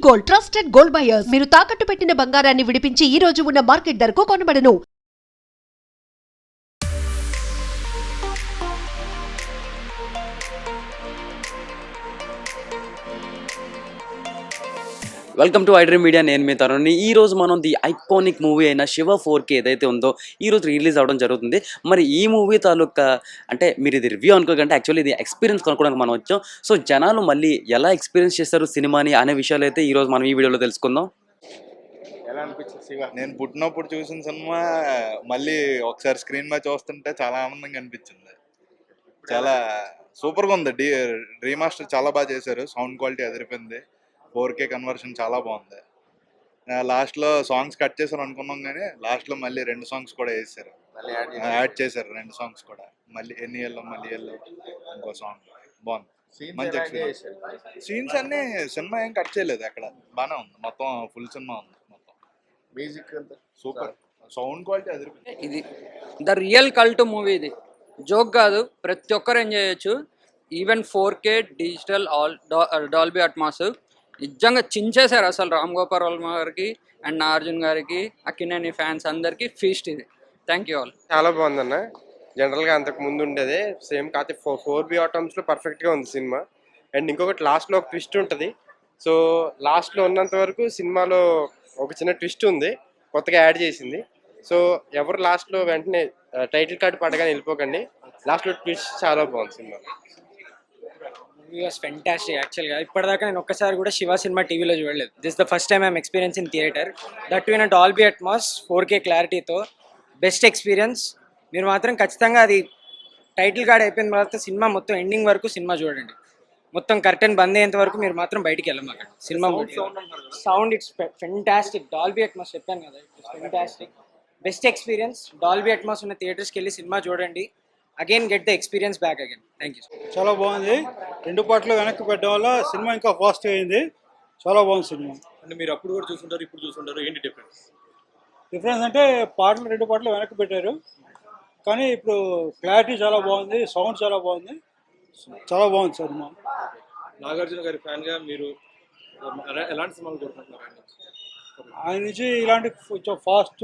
Gold, trusted gold buyers. మీరు తాకట్టు పెట్టిన బంగారాన్ని విడిపించి ఈ రోజు ఉన్న మార్కెట్ ధరకు కొనబడను. Welcome to iDream media. నేను మీ తరుణ్ని. ఈ రోజు మనం ది ఐకానిక్ మూవీ అయిన శివ 4K ఏదైతే ఉందో ఈరోజు రిలీజ్ అవ్వడం జరుగుతుంది. మరి ఈ మూవీ తాలూకా అంటే మీరు ఇది రివ్యూ అనుకోకంటే యాక్చువల్లీ ఇది ఎక్స్పీరియన్స్ కనుక్కోవడానికి మనం వచ్చాం. సో జనాలు మళ్ళీ ఎలా ఎక్స్పీరియన్స్ చేస్తారు సినిమాని అనే విషయాలు అయితే ఈరోజు మనం ఈ వీడియోలో తెలుసుకుందాం. ఎలా అనిపించింది శివ? నేను పుట్టినప్పుడు చూసిన సినిమా మళ్ళీ ఒకసారి స్క్రీన్ మీద చూస్తుంటే చాలా ఆనందంగా అనిపించింది. చాలా సూపర్గా ఉంది. రీమాస్టర్ చాలా బాగా చేశారు. సౌండ్ క్వాలిటీ అదిరిపోయింది. 4K కన్వర్షన్ చాలా బాగుంది. లాస్ట్లో సాంగ్స్ కట్ చేశారు అనుకున్నాం, కానీ లాస్ట్లో మళ్ళీ 2 సాంగ్స్ కూడా వేసారు, యాడ్ చేశారు 2 సాంగ్స్ కూడా. మళ్ళీ ఎన్ని ఎల్లో మళ్ళీ ఎల్లో ఇంకో సాంగ్ బాగుంది. మంచి ఎక్స్పీరియన్స్. సీన్స్ అన్ని సినిమా ఏం కట్ చేయలేదు, అక్కడ బాగానే ఉంది. మొత్తం ఫుల్ సినిమా ఉంది. మొత్తం మ్యూజిక్ అంతా సూపర్. సౌండ్ క్వాలిటీ అదిరిపోయింది. ఇది ద రియల్ కల్ట్ మూవీ. ఇది జోక్ కాదు, ప్రతి ఒక్కరు ఎంజాయ్ చేయొచ్చు. Even 4K digital Dolby Atmos నిజంగా చించేశారు అసలు. రామ్ గోపాల్ వర్మ గారికి అండ్ నాగార్జున గారికి, అక్కినేని ఫ్యాన్స్ అందరికీ ఫీస్ట్ ఇది. Thank you all. చాలా బాగుందన్న. జనరల్గా అంతకు ముందు ఉండేదే సేమ్, కాకపోతే 4B ఆటమ్స్లో పర్ఫెక్ట్గా ఉంది సినిమా. అండ్ ఇంకొకటి లాస్ట్లో ఒక ట్విస్ట్ ఉంటుంది. సో లాస్ట్లో ఉన్నంత వరకు సినిమాలో ఒక చిన్న ట్విస్ట్ ఉంది, కొత్తగా యాడ్ చేసింది. సో ఎవరు లాస్ట్లో వెంటనే టైటిల్ కార్డు పడగానే వెళ్ళిపోకండి. లాస్ట్లో ట్విస్ట్ చాలా బాగుంది సినిమా. Movie was fantastic. యాక్చువల్గా ఇప్పటిదాకా నేను ఒక్కసారి కూడా శివ సినిమా టీవీలో చూడలేదు. This the first time I'm experience in theatre, that in Dolby Atmos 4K క్లారిటీతో. Best experience. మీరు మాత్రం ఖచ్చితంగా అది టైటిల్ కార్డ్ అయిపోయిన తర్వాత సినిమా మొత్తం ఎండింగ్ వరకు సినిమా చూడండి. మొత్తం కర్టెన్ బంద్ అయ్యేంత వరకు మీరు మాత్రం బయటికి వెళ్ళమాకండి. Cinema sound it's fantastic. Dolby Atmos చెప్పాను కదా, it's fantastic. Best experience. Dolby Atmos ఉన్న థియేటర్స్కి వెళ్ళి సినిమా చూడండి. Again get the experience back again. Thank you. చాలా బాగుంది. 2 పార్ట్లు వెనక్కి పెట్టడం వల్ల సినిమా ఇంకా ఫాస్ట్ అయింది. చాలా బాగుంది సినిమా. అంటే మీరు అప్పుడు కూడా చూస్తుంటారు, ఇప్పుడు చూస్తుంటారు, ఏంటి డిఫరెన్స్? డిఫరెన్స్ అంటే 2 పార్ట్లు వెనక్కి పెట్టారు, కానీ ఇప్పుడు క్లారిటీ చాలా బాగుంది, సౌండ్ చాలా బాగుంది. చాలా బాగుంది సినిమా. నాగార్జున గారి ఫ్యాన్గా మీరు ఎలాంటి సినిమాలు కోరుకుంటున్నారు ఆయన నుంచి? ఇలాంటి కొంచెం ఫాస్ట్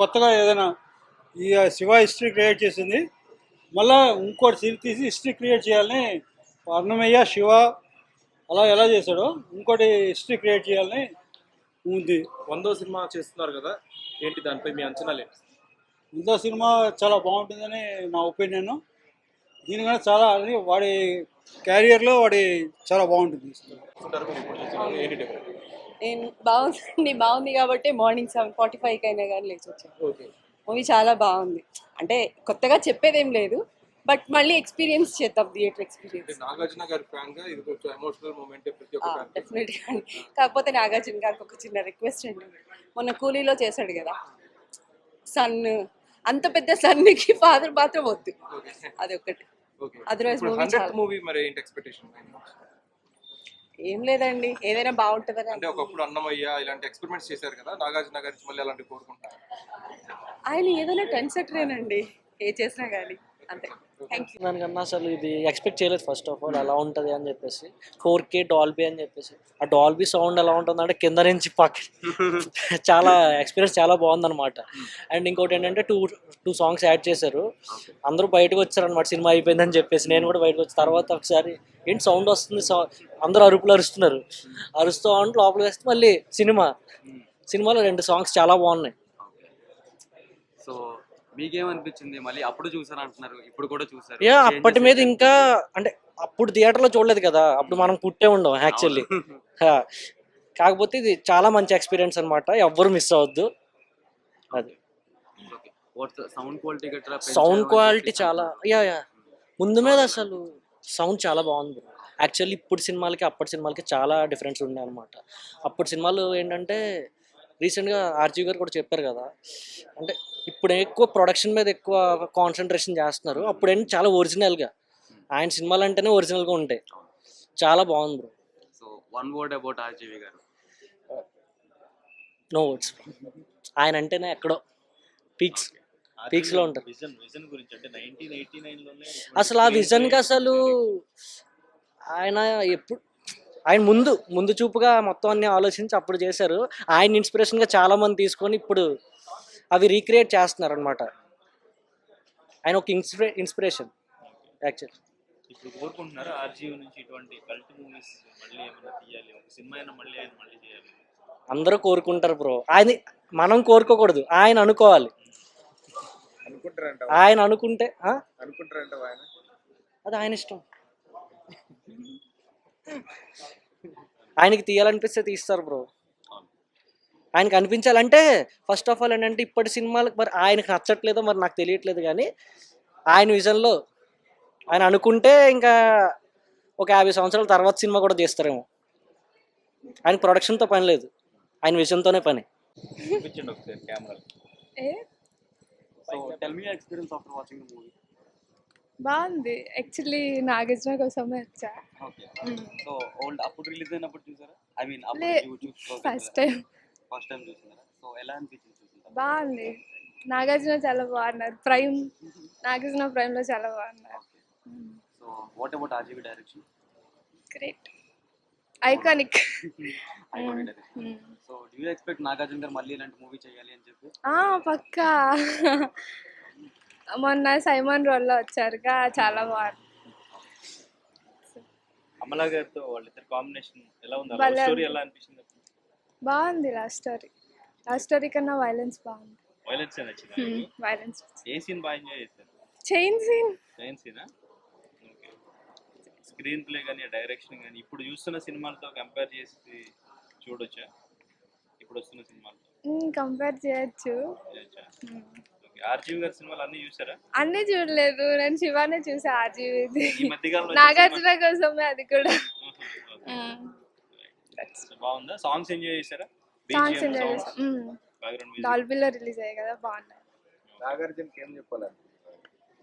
కొత్తగా ఏదైనా ఈ శివ హిస్టరీ క్రియేట్ చేసింది, మళ్ళీ ఇంకోటి సీన్ తీసి హిస్టరీ క్రియేట్ చేయాలని అన్నమయ్య శివ అలా ఎలా చేశాడో ఇంకోటి హిస్టరీ క్రియేట్ చేయాలని ఉంది. 100వ సినిమా చేస్తున్నారు కదా, ఏంటి దానిపై మీ అంచనాలు ఏంటి? ఇంకో సినిమా చాలా బాగుంటుందని నా ఒపీనియన్. దీనికన్నా చాలా అది వాడి క్యారియర్లో వాడి చాలా బాగుంటుంది. ఏంటి డిఫరెన్స్? నేను బాగుంది కాబట్టి మార్నింగ్ 7:45 అయినా కానీ లేచి వచ్చాను. ఓకే, మూవీ చాలా బాగుంది. అంటే కొత్తగా చెప్పేదేం లేదు, బట్ మళ్ళీ ఎక్స్పీరియన్స్ చేద్దాం, థియేటర్ ఎక్స్పీరియన్స్. నాగార్జున గారి ఫ్యాన్గా ఇది కొంచెం ఎమోషనల్ మూమెంట్ ప్రతి ఒక్క ఫ్యాన్. డెఫినెట్గా. కాకపోతే నాగార్జున గారికి ఒక చిన్న రిక్వెస్ట్ అండి. మొన్న కూలీలో చేశాడు కదా, సన్, అంత పెద్ద సన్కి ఫాదర్ మాత్రం వద్దు, అదొకటి. అదర్వైజ్ మూవీ మరి ఏంటి ఎక్స్పెక్టేషన్? ఏం లేదండి, ఏదైనా బాగుంటుందని. అంటే ఒకప్పుడు అన్నమయ్య ఇలాంటి ఎక్స్పెరిమెంట్స్ చేశారు కదా, నాగార్జున గారి మళ్ళీ అలాంటి కోరుకుంటారు. ఆయన ఏదైనా ట్రెండ్ సెటరేనండి, ఏ చేసినా కానీ. అంతే. Thank you. దానికన్నా అసలు ఇది ఎక్స్పెక్ట్ చేయలేదు ఫస్ట్ ఆఫ్ ఆల్ అలా ఉంటుంది అని చెప్పేసి. 4K డాల్బీ అని చెప్పేసి ఆ డాల్బీ సౌండ్ ఎలా ఉంటుంది అంటే కింద నుంచి పక్క చాలా ఎక్స్పీరియన్స్ చాలా బాగుందన్నమాట. అండ్ ఇంకోటి ఏంటంటే టూ సాంగ్స్ యాడ్ చేశారు. అందరూ బయటకు వచ్చారనమాట సినిమా అయిపోయిందని చెప్పేసి. నేను కూడా బయటకు వచ్చిన తర్వాత ఒకసారి ఏంటి సౌండ్ వస్తుంది, అందరూ అరుపులు అరుస్తున్నారు, అరుస్తూ ఉంటే లోపలికి వస్తే మళ్ళీ సినిమాలో 2 సాంగ్స్ చాలా బాగున్నాయి. సో మీకేమనిపించింది? మళ్ళీ అప్పుడు చూసారు అంటున్నారు, ఇప్పుడు కూడా చూసారు. అప్పటి మీద ఇంకా అంటే అప్పుడు థియేటర్లో చూడలేదు కదా, అప్పుడు మనం పుట్టే ఉండం యాక్చువల్లీ. కాకపోతే ఇది చాలా మంచి ఎక్స్పీరియన్స్ అనమాట, ఎవ్వరు మిస్ అవ్వద్దు. అది సౌండ్ క్వాలిటీ చాలా ముందు మీద అసలు సౌండ్ చాలా బాగుంది. యాక్చువల్లీ ఇప్పుడు సినిమాలకి అప్పటి సినిమాలకి చాలా డిఫరెన్స్ ఉండే అనమాట. అప్పటి సినిమాలు ఏంటంటే రీసెంట్గా ఆర్జీ గారు కూడా చెప్పారు కదా, అంటే ఇప్పుడు ఎక్కువ ప్రొడక్షన్ మీద ఎక్కువ కాన్సన్ట్రేషన్ చేస్తున్నారు. అప్పుడు ఏంటి చాలా ఒరిజినల్గా, ఆయన సినిమాలు అంటేనే ఒరిజినల్గా ఉంటాయి. చాలా బాగుంది bro. So one word about RGV garu. No words. ఆయన అంటేనే ఎక్కడో పీక్స్లో ఉంటారు. అసలు ఆ విజన్కి అసలు ఆయన ఎప్పుడు ఆయన ముందు చూపుగా మొత్తం అన్ని ఆలోచించి అప్పుడు చేశారు. ఆయన ఇన్స్పిరేషన్గా చాలా మంది తీసుకొని ఇప్పుడు అవి రీక్రియేట్ చేస్తున్నారు అనమాట. ఆయన ఒక ఇన్స్పిరేషన్ యాక్చువల్. ఇప్పుడు కోరుకుంటున్నారు ఆర్జీవి నుంచి ఇటువంటి కల్ట్ మూవీస్ మళ్ళీ ఏమైనా తీయాలి, ఒక సినిమా అయినా మళ్ళీ ఆయన మళ్ళీ చేయాలి. అందరూ కోరుకుంటారు బ్రో. ఆయన మనం కోరుకోకూడదు, ఆయన అనుకోవాలి. అనుకుంటారంట ఆయన అనుకుంటే అనుకుంటారంట ఆయన. అది ఆయన ఇష్టం. ఆయనకి తీయాలనిపిస్తే తీస్తారు బ్రో. ఆయనకి అనిపించాలంటే ఫస్ట్ ఆఫ్ ఆల్ ఏంటంటే ఇప్పటి సినిమాలకు మరి ఆయనకు నచ్చట్లేదో మరి నాకు తెలియట్లేదు, కానీ ఆయన విజన్లో ఆయన అనుకుంటే ఇంకా ఒక 50 సంవత్సరాల తర్వాత సినిమా కూడా తీస్తారేమో. ఆయన ప్రొడక్షన్తో పని లేదు, ఆయన విజన్తోనే పని. చూపించండి ఒకసారి కెమెరాలో. So tell me experience after watching the movie. బాగుంది. యాక్చువల్లీ నాగార్జున కోసమే వచ్చా. ఓకే. సో ఓల్డ్ అప్పుడు రిలీజ్ అయినప్పుడు చూసారా? ఐ మీన్ లే, అప్పుడు YouTube first time. First time చూసారా? సో ఎలా అనిపించింది చూసిన? బాగుంది. నాగార్జున చాలా బాగున్నారు. నాగార్జున ప్రైమ్లో చాలా బాగున్నారు. So what about RGV direction? Great, iconic. Iconic direction. So do you expect Nagarjuna గారు మళ్ళీ ఇలాంటి మూవీ చేయాలి అని చెప్పి? పక్కా. మొన్న సైమన్ రోల్లో వచ్చారుగా, చాలా బాగుంది. అమలా గారితో వాళ్ళిద్దరు కాంబినేషన్ ఎలా ఉంది? భలే స్టోరీ ఉంది. ఎలా అనిపించింది? బాగుంది. లాస్ట్ స్టోరీ కన్నా వైలెన్స్ బాగుంది. వైలెన్స్ నచ్చింది. వైలెన్స్, ఏ సీన్ బాగా ఎంజాయ్ చేశారు? Chain scene. జైన్ సీనా? ఓకే. స్క్రీన్ ప్లే కానీ డైరెక్షన్ కానీ ఇప్పుడు చూస్తున్న సినిమాలతో కంపేర్ చేసి చూడొచ్చా? ఇప్పుడు వస్తున్న సినిమాలతో కంపేర్ చేయొచ్చు. చేయొచ్చా? ఓకే. ఆర్జీవి గారి సినిమాలు అన్ని చూసారా? అన్నీ చూడలేదు, నేను శివానే చూసా. ఆర్జీవిది, ఈ మధ్యకాలంలో నాగార్జున కోసమే అది కూడా. బాగుందా? సాంగ్స్ ఎంజాయ్ చేశారా? సాంగ్స్ ఎంజాయ్ చేసాం. డాల్బీలో రిలీజ్ అయ్యాయి కదా, బాగున్నాయి. నాగార్జునకి ఏం చెప్పాలి?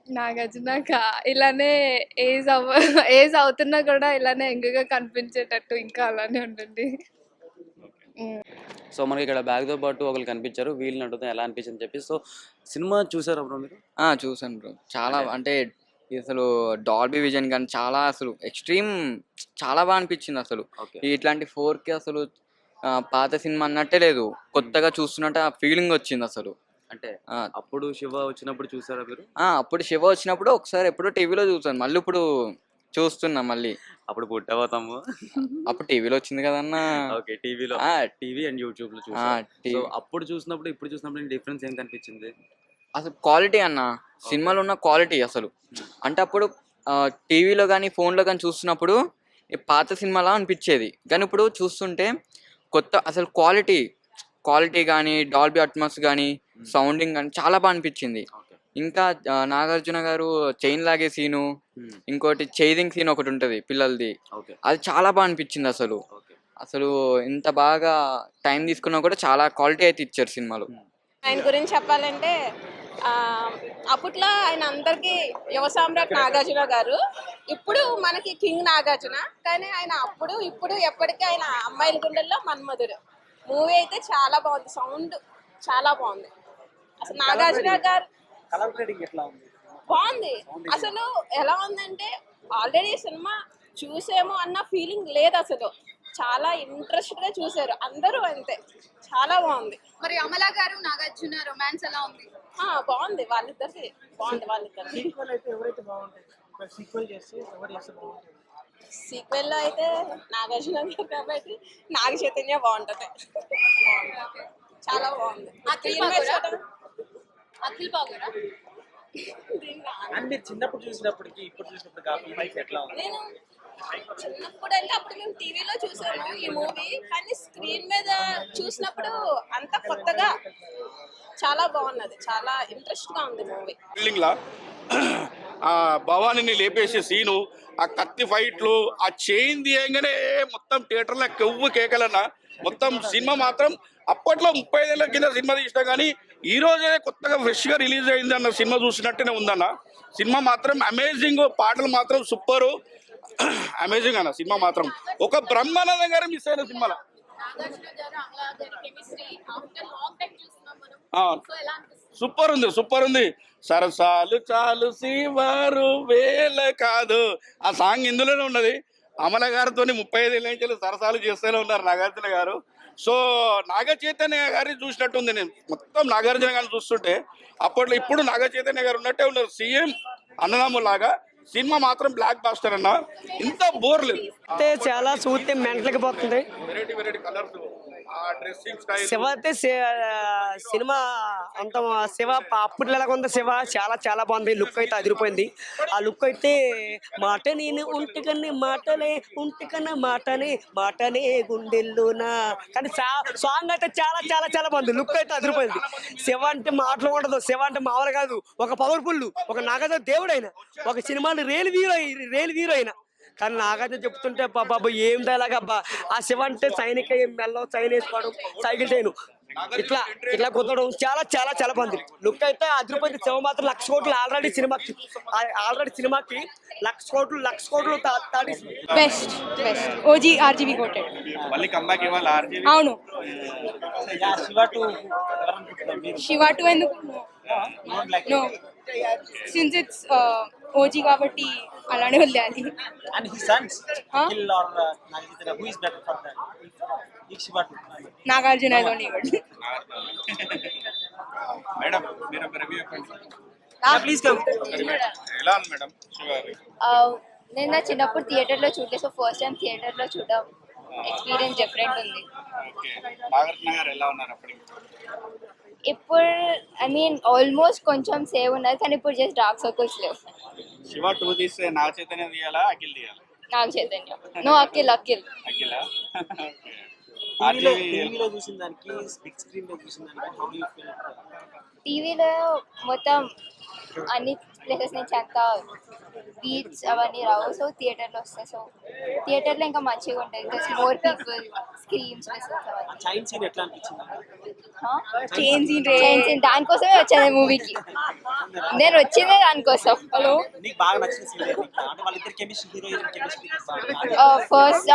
నాగార్జునక ఇలానే ఏజ్ అవుతున్నా కూడా ఇలానే ఎంగగా కనిపించేటట్టు ఇంకా అలానే ఉండండి. సో మనకి ఇక్కడ బ్యాగ్తో పాటు ఒకరు కనిపించారు, వీళ్ళని అడుగుతాం ఎలా అనిపించింది చెప్పి. సో సినిమా చూసారా బ్రో మీరు? చూసాను బ్రో. చాలా అంటే అసలు డాల్బీ విజన్ కానీ చాలా అసలు ఎక్స్ట్రీమ్ చాలా బాగా అనిపించింది అసలు. ఓకే. ఇట్లాంటి 4K అసలు పాత సినిమా అన్నట్టే లేదు, కొత్తగా చూస్తున్నట్టు ఆ ఫీలింగ్ వచ్చింది అసలు. అంటే అప్పుడు శివ వచ్చినప్పుడు చూసారా మీరు? అప్పుడు శివ వచ్చినప్పుడు ఒకసారి ఎప్పుడో టీవీలో చూసాను, మళ్ళీ ఇప్పుడు చూస్తున్నా మళ్ళీ. అప్పుడు పుట్టబోతాము. అప్పుడు టీవీలో వచ్చింది కదన్నా. ఓకే. టీవీలో, టీవీ అండ్ యూట్యూబ్ లో చూసా. సో అప్పుడు చూసినప్పుడు ఇప్పుడు చూసినప్పుడు డిఫరెన్స్ ఏం కనిపించింది? అసలు క్వాలిటీ అన్న, సినిమాలో ఉన్న క్వాలిటీ అసలు. అంటే అప్పుడు టీవీలో కానీ ఫోన్లో కానీ చూస్తున్నప్పుడు పాత సినిమాలా అనిపించేది, కానీ ఇప్పుడు చూస్తుంటే కొత్త అసలు క్వాలిటీ కానీ డాల్బీ అట్మాస్ కానీ సౌండింగ్ కానీ చాలా బాగా అనిపించింది. ఇంకా నాగార్జున గారు చైన్ లాగే సీను, ఇంకోటి చేజింగ్ సీన్ ఒకటి ఉంటుంది పిల్లలది, అది చాలా బాగా అనిపించింది అసలు. అసలు ఇంత బాగా టైం తీసుకున్నా కూడా చాలా క్వాలిటీ అయితే ఇచ్చారు సినిమాలో. ఆయన గురించి చెప్పాలంటే అప్పట్లో ఆయన అందరికీ యువ సామ్రాట్ నాగార్జున గారు, ఇప్పుడు మనకి కింగ్ నాగార్జున. కానీ ఆయన అప్పుడు ఇప్పుడు ఎప్పటికీ ఆయన అమ్మాయిల గుండెల్లో మన్మధుడు. మూవీ అయితే చాలా బాగుంది, సౌండ్ చాలా బాగుంది. అసలు నాగార్జున గారు కలర్ గ్రేడింగ్ ఎట్లా ఉంది? బాగుంది. అసలు ఎలా ఉందంటే ఆల్రెడీ సినిమా చూసేమో అన్న ఫీలింగ్ లేదు అసలు. చాలా ఇంట్రెస్ట్ గా చూసారు అందరూ, అంతే. చాలా బాగుంది. మరి అమలా గారు నాగార్జున రొమాన్స్ ఎలా ఉంది? బాగుంది. వాళ్ళిద్దరికి బాగుంది. వాళ్ళిద్దరికి సీక్వెల్ అయితే ఎవరైతే బాగుంటుంది? సీక్వెల్ చేస్తే ఎవరు చేస్తే బాగుంటుంది? సీక్వెల్ లో అయితే నాగార్జున గారు కాబట్టి నాగ చైతన్య బాగుంటది. చాలా బాగుంది. అఖిల్ బాగురా? అండ్ మీరు చిన్నప్పుడు చూసినప్పటికి ఇప్పుడు చూసినప్పుడు ఎట్లా ఉంది? నేను చిన్నప్పుడు అంటే అప్పుడు మేము టీవీలో చూసాము ఈ మూవీ, కానీ స్క్రీన్ మీద చూసినప్పుడు అంత కొత్తగా చాలా బాగున్నది. చాలా ఇంట్రెస్ట్ గా ఉంది మూవీ. బిల్డింగ్ లా భవానీని లేపేసే సీను, ఆ కత్తి ఫైట్లు, ఆ చైన్ తీయంగానే మొత్తం థియేటర్లో కెవ్వు కేకలన్నా. మొత్తం సినిమా మాత్రం అప్పట్లో 35 ఏళ్ళ కింద సినిమా తీసినా కానీ ఈ రోజే కొత్తగా ఫ్రెష్గా రిలీజ్ అయింది అన్న సినిమా చూసినట్టునే ఉందన్న. సినిమా మాత్రం అమేజింగ్, పాటలు మాత్రం సూపరు, అమేజింగ్ అన్న. సినిమా మాత్రం ఒక బ్రహ్మానందం గారు మిస్ అయిన సినిమాలో. సూపర్ ఉంది. సరసాలు చాలు శివారు వేల కాదు, ఆ సాంగ్ ఇందులోనే ఉన్నది. అమల గారితో 35 ఏళ్ళ నుంచి సరసాలు చేస్తూనే ఉన్నారు నాగార్జున గారు. సో నాగ చైతన్య గారిని చూసినట్టుంది నేను మొత్తం నాగార్జున గారిని చూస్తుంటే. అప్పట్లో ఇప్పుడు నాగ చైతన్య గారు ఉన్నట్టే ఉన్నారు, సేమ్ అన్నదమ్ములాగా. సినిమా మాత్రం బ్లాక్ బాస్టర్ అన్న, ఇంత బోర్ లేదు. చాలా చూస్తే మెంటలకి పోతుంది. వెరైటీ వెరైటీ కలర్స్, ఆ డ్రెస్సింగ్ స్టైల్. శివ అయితే సినిమా అంత శివ అప్పట్లో ఎలాగ ఉంది శివ చాలా చాలా బాగుంది. లుక్ అయితే అదిరిపోయింది. ఆ లుక్ అయితే మాట నేను ఉంటికన్నా మాటనే గుండెల్లోనా కానీ సాంగ్ అయితే చాలా చాలా చాలా బాగుంది. లుక్ అయితే అదిరిపోయింది. శివ అంటే మాటలు ఉండదు. శివ అంటే మామూలు కాదు, ఒక పవర్ఫుల్, ఒక నాగార్జున దేవుడు అయినా, ఒక సినిమాని రియల్ హీరో అయినా. కానీ నాగార్జున చెప్తుంటే బాబు ఏం డైలాగ్ అబ్బా. ఆ శివ అంటే సైనిక మెల్లో చైన్ వేసుకోవడం, సైకిల్ చైన్ ఇట్లా కుదరడం చాలా చాలా చాలా బాగుంది. లుక్ అయితే అదిరిపోయింది. శివ మాత్రం 1,00,000 కోట్లు ఆల్రెడీ సినిమాకి 1,00,000 కోట్లు బెస్ట్ ఓజీ ఆర్జీబీ కోటెడ్. మళ్ళీ కంబ్యాక్ ఇవ్వాలి ఆర్జీవి. అవును, శివ 2 ఎందుకు? నో, సిన్స్ ఇట్స్ ఓజీ కాబట్టి అలానే వదిలేయాలి. నాగార్జున మేడం మీరు ఒక రివ్యూ చెప్పండి. ఎలా ఉంది మేడం శివ? నేను నా చిన్నప్పుడు థియేటర్లో చూడలేదు, సో ఫస్ట్ టైం థియేటర్లో చూడడం ఎక్స్పీరియన్స్ డిఫరెంట్ ఉంది. ఓకే, నాగార్జున గారు ఎలా ఉన్నారు అప్పటికి? ఇప్పుడు ఐ మీన్ ఆల్మోస్ట్ కొంచెం సేవ్ ఉన్నది, కానీ ఇప్పుడు జస్ట్ డార్క్ సర్కిల్స్ లేవు. శివ 2 తీస్తే నాగ చైతన్య తీయాలా, అఖిల్ తీయాలా? నాగ చైతన్య. నో, అఖిల్. అఖిలా? టీవీలో చూసిన దానికి బిగ్ స్క్రీన్ లో చూసిన దానికి టీవీలో మొత్తం అన్ని ప్లేసెస్ నుంచి అంతా బీచ్ అవన్నీ రావు, సో థియేటర్లో వస్తాయి. సో థియేటర్లో ఇంకా మంచిగా ఉంటుంది, just more people, screens, chain scene ఎట్లా అనిపించింది? చైన్ సీన్ దానికోసమే వచ్చాను మూవీకి. నేను వచ్చిందే దానికోసం. హలో, నీకు బాగా నచ్చిన సీన్ అంటే వాళ్ళిద్దరు chemistry, heroine chemistry? First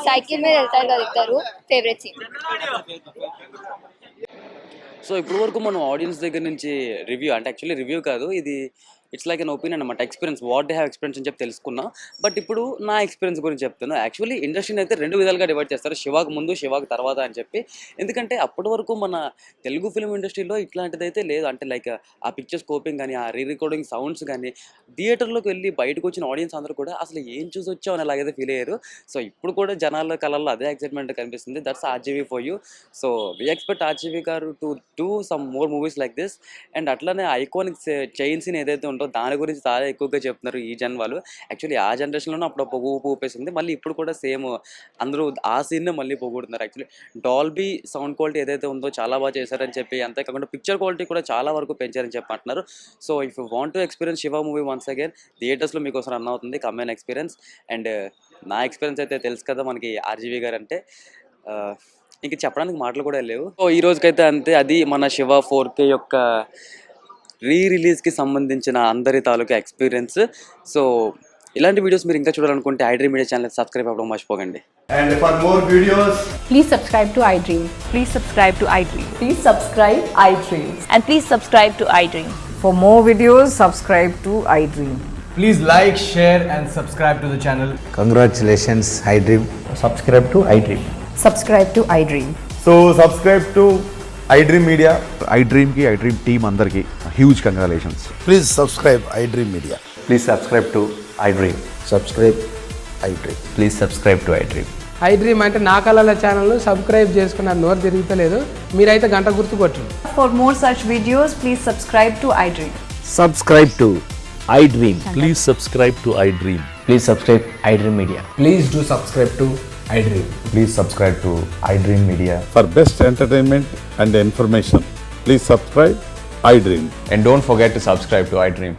cycle మీద వెళ్తారు కదా ఇద్దరు, ఫేవరెట్ సీన్. సో ఇప్పటి వరకు మనం ఆడియన్స్ దగ్గర నుంచి రివ్యూ, అంటే యాక్చువల్లీ రివ్యూ కాదు ఇది, ఇట్స్ లైక్ అన్ ఒపీనియన్ అనమాట, experience, what they have experience అని చెప్పి తెలుసుకున్నా. బట్ ఇప్పుడు నా ఎక్స్పీరియన్స్ గురించి చెప్తాను. యాక్చువల్లీ ఇండస్ట్రీని అయితే 2 విధాలుగా డివైడ్ చేస్తారు, శివాకు ముందు శివాకు తర్వాత అని చెప్పి. ఎందుకంటే అప్పటి వరకు మన తెలుగు ఫిల్మ్ ఇండస్ట్రీలో ఇట్లాంటిది అయితే లేదు. అంటే లైక్ ఆ పిక్చర్ స్కోపింగ్ కానీ, ఆ రీ రికార్డింగ్ సౌండ్స్ కానీ, థియేటర్లోకి వెళ్ళి బయటకు వచ్చిన ఆడియన్స్ అందరూ కూడా అసలు ఏం చూసి వచ్చావు అని అలాగైతే ఫీల్ అయ్యారు. సో ఇప్పుడు కూడా జనాల కళల్లో అదే ఎక్సైట్మెంట్ కనిపిస్తుంది. That's RGV for you. So we expect RGV garu to do some more movies like this. And అట్లానే ఐకానిక్ చైన్ సీన్ ఏదైతే ఉందో దాని గురించి చాలా ఎక్కువగా చెప్తున్నారు ఈ జన్ వాళ్ళు. యాక్చువల్లీ ఆ జనరేషన్లోనే అప్పుడు ఊపు ఊపేసింది, మళ్ళీ ఇప్పుడు కూడా సేమ్ అందరూ ఆ సీన్నే మళ్ళీ పోగొడుతున్నారు. యాక్చువల్లీ డాల్బీ సౌండ్ క్వాలిటీ ఏదైతే ఉందో చాలా బాగా చేశారని చెప్పి, అంతేకాకుండా పిక్చర్ క్వాలిటీ కూడా చాలా వరకు పెంచారని చెప్పి అంటున్నారు. So if you want to experience Shiva movie once again, థియేటర్స్లో మీకోసం రన్ అవుతుంది, కమ్యూన్ ఎక్స్పీరియన్స్. అండ్ నా ఎక్స్పీరియన్స్ అయితే తెలుసు కదా మనకి ఆర్జీవీ గారు అంటే, ఇంక చెప్పడానికి మాటలు కూడా లేవు. సో ఈ రోజుకైతే అంతే. అది మన శివ 4K యొక్క రిలీజ్కి సంబంధించిన అందరి తాలూకా ఎక్స్పీరియన్స్. సో ఇలాంటి వీడియోస్ మీరు ఇంకా చూడాలనుకుంటే iDream మీడియా ఛానల్ సబ్స్క్రైబ్ అవ్వడం మర్చిపోకండి. And for more videos, Please subscribe to iDream. Please subscribe to iDream. Please subscribe iDream. And please subscribe to iDream. For more videos, subscribe to iDream. please like, share and subscribe to the channel. Congratulations, iDream. Subscribe to iDream. Subscribe to iDream. So subscribe to iDream Media. iDream team andarki huge congratulations. Please subscribe iDream Media. Please subscribe to iDream. Subscribe iDream. Please subscribe to iDream. iDream అంటే నా కళల channel subscribe చేసుకున్న నోరు తిరుగుతలేదు, మీరైతే గంట గుర్తు కొట్టండి. For more such videos, please subscribe to iDream. Subscribe to iDream. Please subscribe to iDream. Please subscribe iDream Media. Please do subscribe to iDream. Please subscribe to iDream Media. For best entertainment and information, please subscribe iDream. And don't forget to subscribe to iDream.